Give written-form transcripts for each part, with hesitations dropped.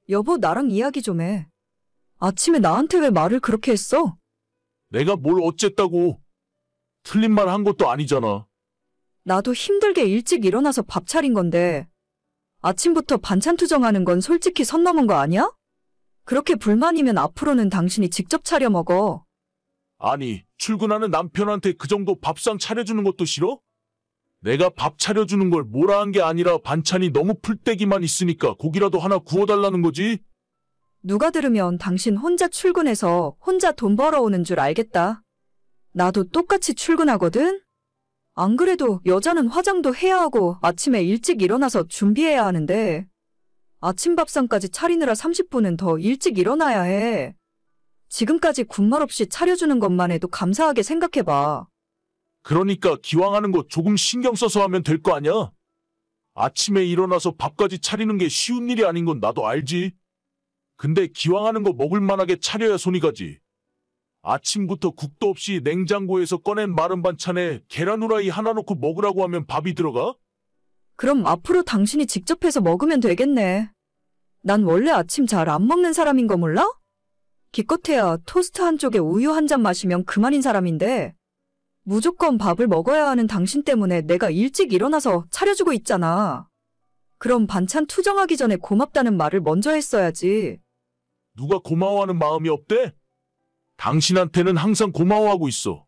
여보, 나랑 이야기 좀 해. 아침에 나한테 왜 말을 그렇게 했어? 내가 뭘 어쨌다고. 틀린 말 한 것도 아니잖아. 나도 힘들게 일찍 일어나서 밥 차린 건데 아침부터 반찬 투정하는 건 솔직히 선 넘은 거 아니야? 그렇게 불만이면 앞으로는 당신이 직접 차려 먹어. 아니, 출근하는 남편한테 그 정도 밥상 차려주는 것도 싫어? 내가 밥 차려주는 걸 뭐라 한 게 아니라 반찬이 너무 풀떼기만 있으니까 고기라도 하나 구워달라는 거지? 누가 들으면 당신 혼자 출근해서 혼자 돈 벌어오는 줄 알겠다. 나도 똑같이 출근하거든? 안 그래도 여자는 화장도 해야 하고 아침에 일찍 일어나서 준비해야 하는데 아침 밥상까지 차리느라 30분은 더 일찍 일어나야 해. 지금까지 군말 없이 차려주는 것만 해도 감사하게 생각해봐. 그러니까 기왕 하는 거 조금 신경 써서 하면 될 거 아니야? 아침에 일어나서 밥까지 차리는 게 쉬운 일이 아닌 건 나도 알지. 근데 기왕 하는 거 먹을 만하게 차려야 손이 가지. 아침부터 국도 없이 냉장고에서 꺼낸 마른 반찬에 계란 후라이 하나 넣고 먹으라고 하면 밥이 들어가? 그럼 앞으로 당신이 직접 해서 먹으면 되겠네. 난 원래 아침 잘 안 먹는 사람인 거 몰라? 기껏해야 토스트 한쪽에 우유 한 잔 마시면 그만인 사람인데 무조건 밥을 먹어야 하는 당신 때문에 내가 일찍 일어나서 차려주고 있잖아. 그럼 반찬 투정하기 전에 고맙다는 말을 먼저 했어야지. 누가 고마워하는 마음이 없대? 당신한테는 항상 고마워하고 있어.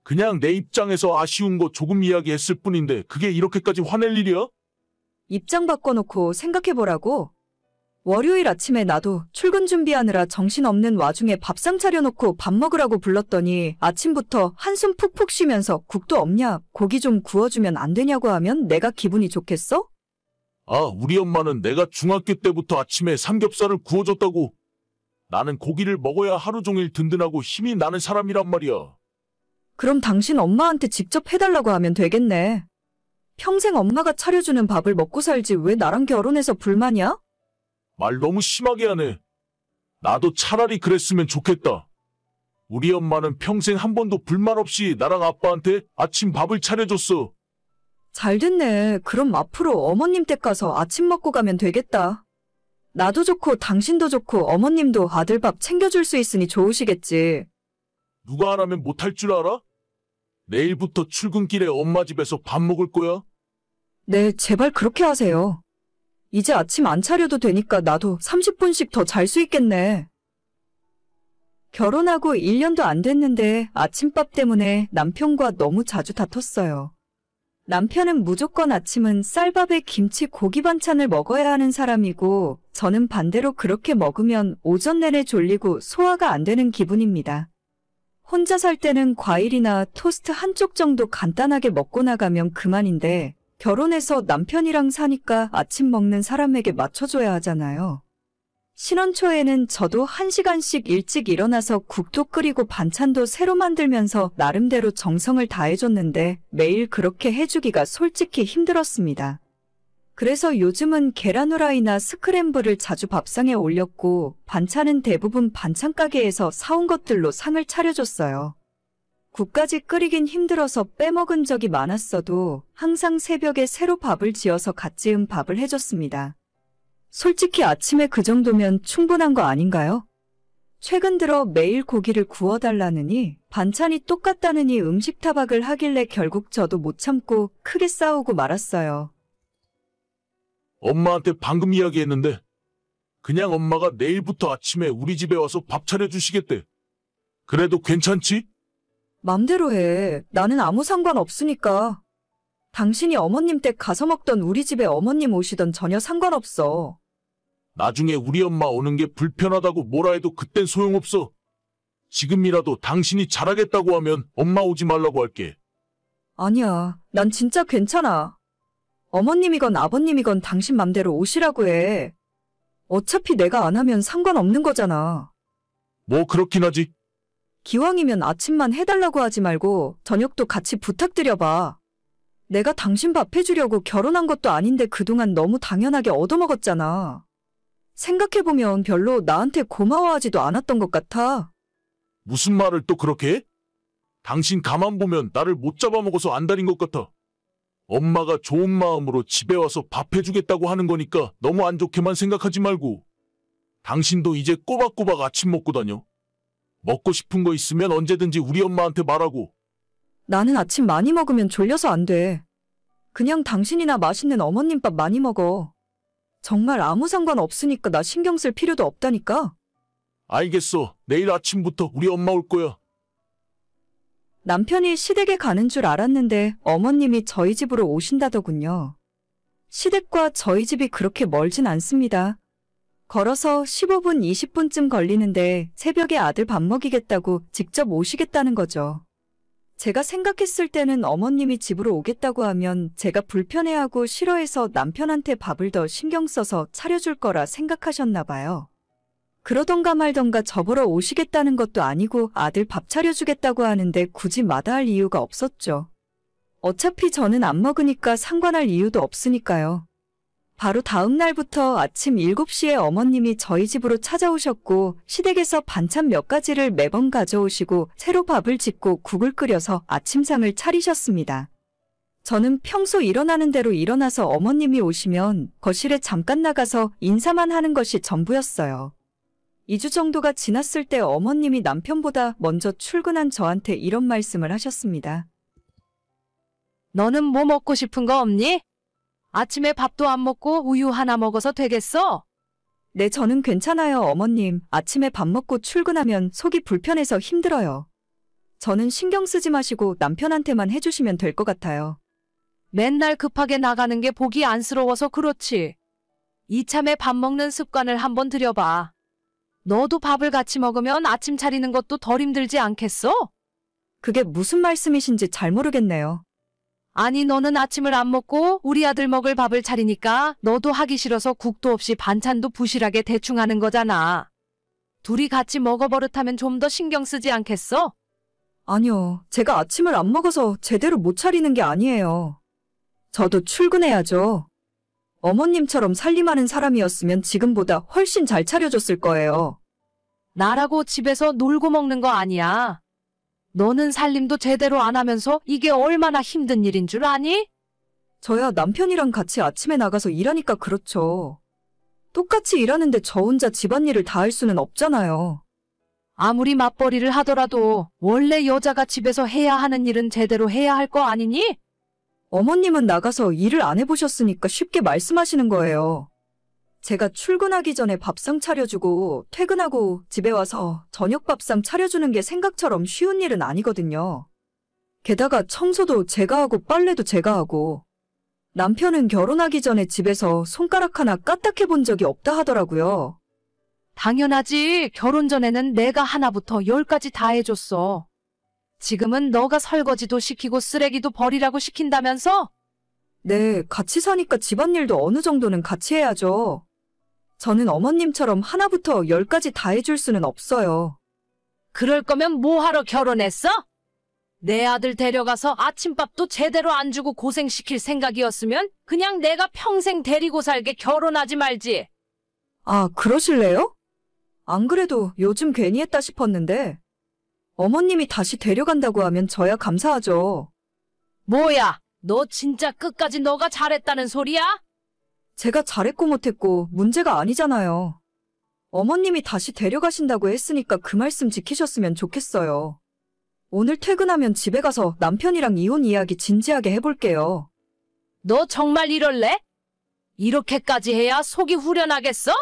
그냥 내 입장에서 아쉬운 거 조금 이야기했을 뿐인데 그게 이렇게까지 화낼 일이야? 입장 바꿔놓고 생각해보라고. 월요일 아침에 나도 출근 준비하느라 정신없는 와중에 밥상 차려놓고 밥 먹으라고 불렀더니 아침부터 한숨 푹푹 쉬면서 국도 없냐, 고기 좀 구워주면 안 되냐고 하면 내가 기분이 좋겠어? 아, 우리 엄마는 내가 중학교 때부터 아침에 삼겹살을 구워줬다고. 나는 고기를 먹어야 하루 종일 든든하고 힘이 나는 사람이란 말이야. 그럼 당신 엄마한테 직접 해달라고 하면 되겠네. 평생 엄마가 차려주는 밥을 먹고 살지 왜 나랑 결혼해서 불만이야? 말 너무 심하게 하네. 나도 차라리 그랬으면 좋겠다. 우리 엄마는 평생 한 번도 불만 없이 나랑 아빠한테 아침 밥을 차려줬어. 잘 됐네. 그럼 앞으로 어머님 댁 가서 아침 먹고 가면 되겠다. 나도 좋고 당신도 좋고 어머님도 아들 밥 챙겨줄 수 있으니 좋으시겠지. 누가 안 하면 못할 줄 알아? 내일부터 출근길에 엄마 집에서 밥 먹을 거야? 네, 제발 그렇게 하세요. 이제 아침 안 차려도 되니까 나도 30분씩 더 잘 수 있겠네. 결혼하고 1년도 안 됐는데 아침밥 때문에 남편과 너무 자주 다퉜어요. 남편은 무조건 아침은 쌀밥에 김치 고기 반찬을 먹어야 하는 사람이고 저는 반대로 그렇게 먹으면 오전 내내 졸리고 소화가 안 되는 기분입니다. 혼자 살 때는 과일이나 토스트 한쪽 정도 간단하게 먹고 나가면 그만인데 결혼해서 남편이랑 사니까 아침 먹는 사람에게 맞춰줘야 하잖아요. 신혼 초에는 저도 1시간씩 일찍 일어나서 국도 끓이고 반찬도 새로 만들면서 나름대로 정성을 다해줬는데 매일 그렇게 해주기가 솔직히 힘들었습니다. 그래서 요즘은 계란 후라이나 스크램블을 자주 밥상에 올렸고 반찬은 대부분 반찬 가게에서 사온 것들로 상을 차려줬어요. 국까지 끓이긴 힘들어서 빼먹은 적이 많았어도 항상 새벽에 새로 밥을 지어서 갓 지은 밥을 해줬습니다. 솔직히 아침에 그 정도면 충분한 거 아닌가요? 최근 들어 매일 고기를 구워달라느니 반찬이 똑같다느니 음식 타박을 하길래 결국 저도 못 참고 크게 싸우고 말았어요. 엄마한테 방금 이야기했는데 그냥 엄마가 내일부터 아침에 우리 집에 와서 밥 차려주시겠대. 그래도 괜찮지? 맘대로 해. 나는 아무 상관 없으니까. 당신이 어머님 댁 가서 먹던 우리 집에 어머님 오시던 전혀 상관없어. 나중에 우리 엄마 오는 게 불편하다고 뭐라 해도 그땐 소용없어. 지금이라도 당신이 잘하겠다고 하면 엄마 오지 말라고 할게. 아니야. 난 진짜 괜찮아. 어머님이건 아버님이건 당신 맘대로 오시라고 해. 어차피 내가 안 하면 상관없는 거잖아. 뭐 그렇긴 하지. 기왕이면 아침만 해달라고 하지 말고 저녁도 같이 부탁드려봐. 내가 당신 밥 해주려고 결혼한 것도 아닌데 그동안 너무 당연하게 얻어먹었잖아. 생각해보면 별로 나한테 고마워하지도 않았던 것 같아. 무슨 말을 또 그렇게 해? 당신 가만 보면 나를 못 잡아먹어서 안달인 것 같아. 엄마가 좋은 마음으로 집에 와서 밥 해주겠다고 하는 거니까 너무 안 좋게만 생각하지 말고. 당신도 이제 꼬박꼬박 아침 먹고 다녀. 먹고 싶은 거 있으면 언제든지 우리 엄마한테 말하고. 나는 아침 많이 먹으면 졸려서 안 돼. 그냥 당신이나 맛있는 어머님 밥 많이 먹어. 정말 아무 상관 없으니까 나 신경 쓸 필요도 없다니까. 알겠어. 내일 아침부터 우리 엄마 올 거야. 남편이 시댁에 가는 줄 알았는데 어머님이 저희 집으로 오신다더군요. 시댁과 저희 집이 그렇게 멀진 않습니다. 걸어서 15분, 20분쯤 걸리는데 새벽에 아들 밥 먹이겠다고 직접 오시겠다는 거죠. 제가 생각했을 때는 어머님이 집으로 오겠다고 하면 제가 불편해하고 싫어해서 남편한테 밥을 더 신경 써서 차려줄 거라 생각하셨나 봐요. 그러던가 말던가 저보러 오시겠다는 것도 아니고 아들 밥 차려주겠다고 하는데 굳이 마다할 이유가 없었죠. 어차피 저는 안 먹으니까 상관할 이유도 없으니까요. 바로 다음 날부터 아침 7시에 어머님이 저희 집으로 찾아오셨고 시댁에서 반찬 몇 가지를 매번 가져오시고 새로 밥을 짓고 국을 끓여서 아침상을 차리셨습니다. 저는 평소 일어나는 대로 일어나서 어머님이 오시면 거실에 잠깐 나가서 인사만 하는 것이 전부였어요. 2주 정도가 지났을 때 어머님이 남편보다 먼저 출근한 저한테 이런 말씀을 하셨습니다. 너는 뭐 먹고 싶은 거 없니? 아침에 밥도 안 먹고 우유 하나 먹어서 되겠어? 네, 저는 괜찮아요, 어머님. 아침에 밥 먹고 출근하면 속이 불편해서 힘들어요. 저는 신경 쓰지 마시고 남편한테만 해주시면 될 것 같아요. 맨날 급하게 나가는 게 보기 안쓰러워서 그렇지. 이참에 밥 먹는 습관을 한번 들여봐. 너도 밥을 같이 먹으면 아침 차리는 것도 덜 힘들지 않겠어? 그게 무슨 말씀이신지 잘 모르겠네요. 아니, 너는 아침을 안 먹고 우리 아들 먹을 밥을 차리니까 너도 하기 싫어서 국도 없이 반찬도 부실하게 대충 하는 거잖아. 둘이 같이 먹어 버릇하면 좀 더 신경 쓰지 않겠어? 아니요, 제가 아침을 안 먹어서 제대로 못 차리는 게 아니에요. 저도 출근해야죠. 어머님처럼 살림하는 사람이었으면 지금보다 훨씬 잘 차려줬을 거예요. 나라고 집에서 놀고 먹는 거 아니야. 너는 살림도 제대로 안 하면서 이게 얼마나 힘든 일인 줄 아니? 저야 남편이랑 같이 아침에 나가서 일하니까 그렇죠. 똑같이 일하는데 저 혼자 집안일을 다 할 수는 없잖아요. 아무리 맞벌이를 하더라도 원래 여자가 집에서 해야 하는 일은 제대로 해야 할 거 아니니? 어머님은 나가서 일을 안 해보셨으니까 쉽게 말씀하시는 거예요. 제가 출근하기 전에 밥상 차려주고 퇴근하고 집에 와서 저녁 밥상 차려주는 게 생각처럼 쉬운 일은 아니거든요. 게다가 청소도 제가 하고 빨래도 제가 하고 남편은 결혼하기 전에 집에서 손가락 하나 까딱해 본 적이 없다 하더라고요. 당연하지. 결혼 전에는 내가 하나부터 10까지 다 해줬어. 지금은 너가 설거지도 시키고 쓰레기도 버리라고 시킨다면서? 네, 같이 사니까 집안일도 어느 정도는 같이 해야죠. 저는 어머님처럼 하나부터 10까지 다 해줄 수는 없어요. 그럴 거면 뭐하러 결혼했어? 내 아들 데려가서 아침밥도 제대로 안 주고 고생시킬 생각이었으면 그냥 내가 평생 데리고 살게 결혼하지 말지. 아, 그러실래요? 안 그래도 요즘 괜히 했다 싶었는데 어머님이 다시 데려간다고 하면 저야 감사하죠. 뭐야, 너 진짜 끝까지 너가 잘했다는 소리야? 제가 잘했고 못했고 문제가 아니잖아요. 어머님이 다시 데려가신다고 했으니까 그 말씀 지키셨으면 좋겠어요. 오늘 퇴근하면 집에 가서 남편이랑 이혼 이야기 진지하게 해볼게요. 너 정말 이럴래? 이렇게까지 해야 속이 후련하겠어?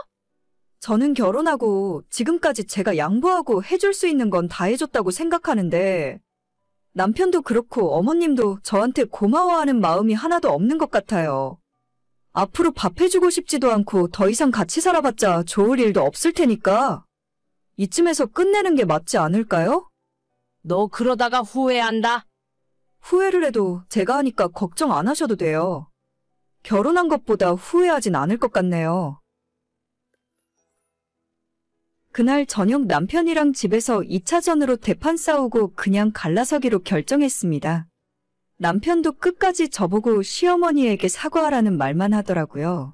저는 결혼하고 지금까지 제가 양보하고 해줄 수 있는 건 다 해줬다고 생각하는데 남편도 그렇고 어머님도 저한테 고마워하는 마음이 하나도 없는 것 같아요. 앞으로 밥 해주고 싶지도 않고 더 이상 같이 살아봤자 좋을 일도 없을 테니까 이쯤에서 끝내는 게 맞지 않을까요? 너 그러다가 후회한다. 후회를 해도 제가 하니까 걱정 안 하셔도 돼요. 결혼한 것보다 후회하진 않을 것 같네요. 그날 저녁 남편이랑 집에서 2차전으로 대판 싸우고 그냥 갈라서기로 결정했습니다. 남편도 끝까지 저보고 시어머니에게 사과하라는 말만 하더라고요.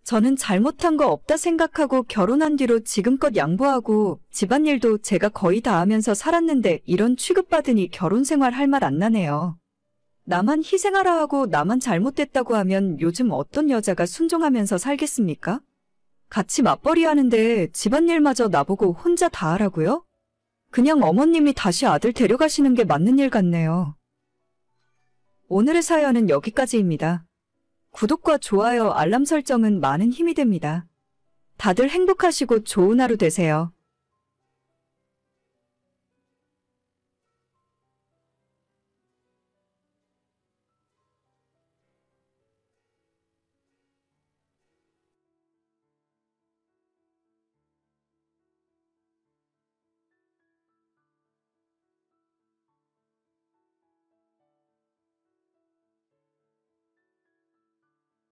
저는 잘못한 거 없다 생각하고 결혼한 뒤로 지금껏 양보하고 집안일도 제가 거의 다 하면서 살았는데 이런 취급받으니 결혼 생활 할 맛 안 나네요. 나만 희생하라 하고 나만 잘못됐다고 하면 요즘 어떤 여자가 순종하면서 살겠습니까? 같이 맞벌이 하는데 집안일마저 나보고 혼자 다 하라고요? 그냥 어머님이 다시 아들 데려가시는 게 맞는 일 같네요. 오늘의 사연은 여기까지입니다. 구독과 좋아요, 알람 설정은 많은 힘이 됩니다. 다들 행복하시고 좋은 하루 되세요.